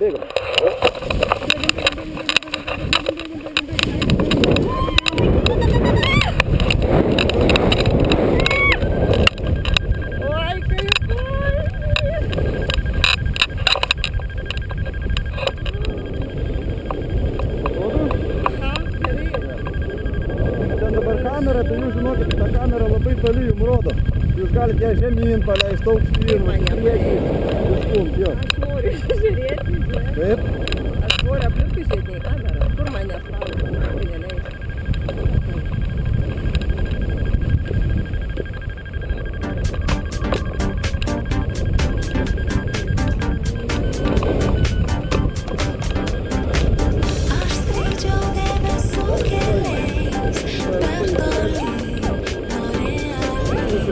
bėgam. Kamera, tai jūs žinokit, ta kamera labai toli jums rodo. Jūs galite ją žemyn paleisti, aukštyn, priekį, išstumt, jo. Aš noriu žiūrėti, žinai. Taip? Aš noriu aplinkui žiūrėti į kamerą. Kur manęs laukia? Neleis.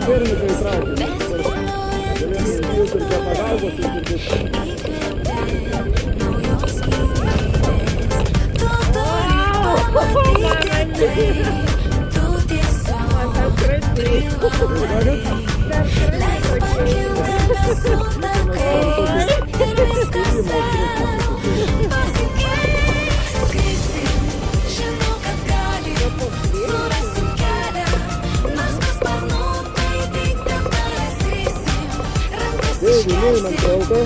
Berniukai traukia. Galėsim jūs ir be pagalbos, tai turbūt. Nueinam keltą.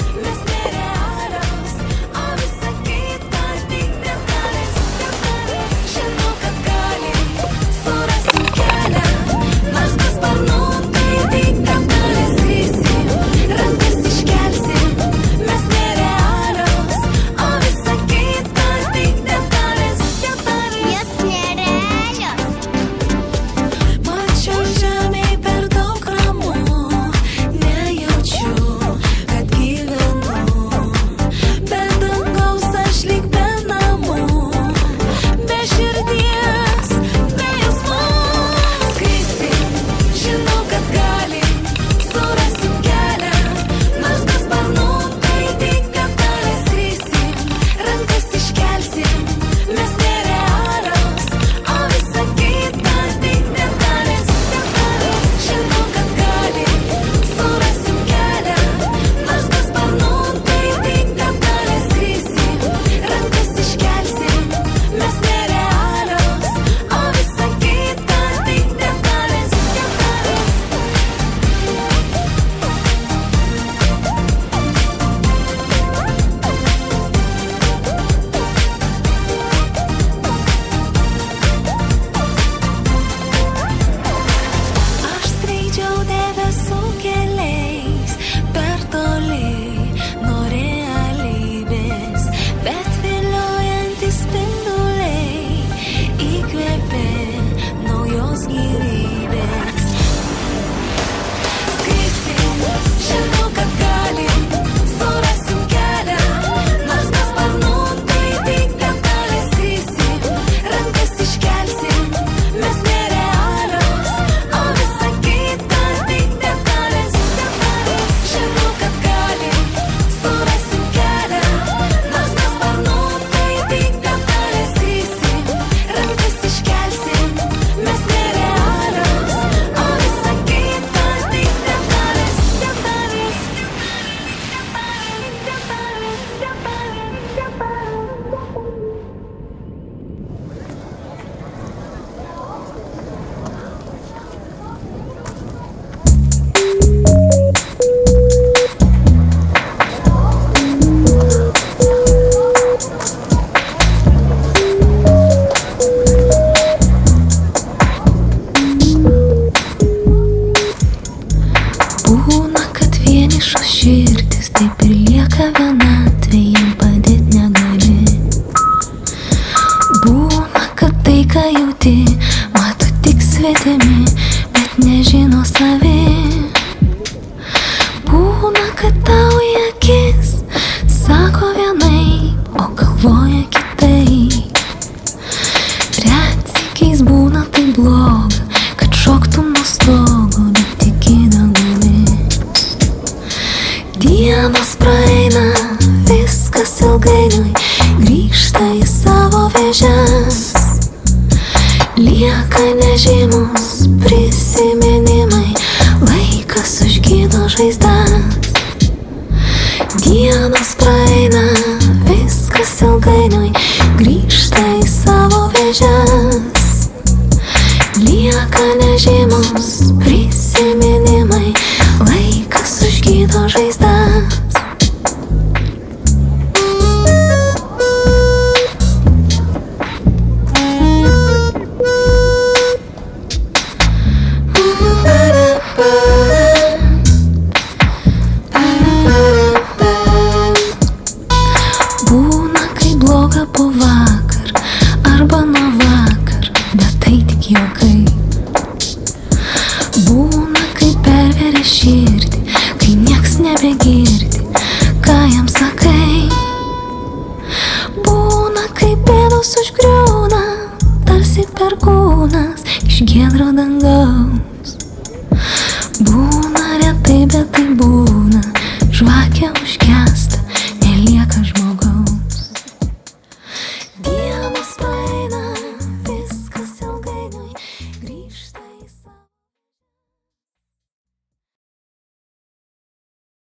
svetimi, bet nežino savi. Būna, kad tau į akis sako vienaip, o galvoja kitaip. Retsykiais būna tai bloga, kad šoktum nuo stogo, bet tiki dangumi. Dienos praeina, viskas ilgainiui grįžta į savo vėžes. Lieka nežymus prisiminimai, laikas užgydo žaizdas. Dienos praeina, lieka nežymus prisiminimai, laikas užgydo žaizdas. Būna, kai bloga po vakar arba nuo vakar, bet tai tik juokai. Būna, kai perveria širdį, kai nieks nebegirdi, ką jam sakai. Būna, kai bėdos užgriūna, tarsi perkūnas iš giedro dangaus.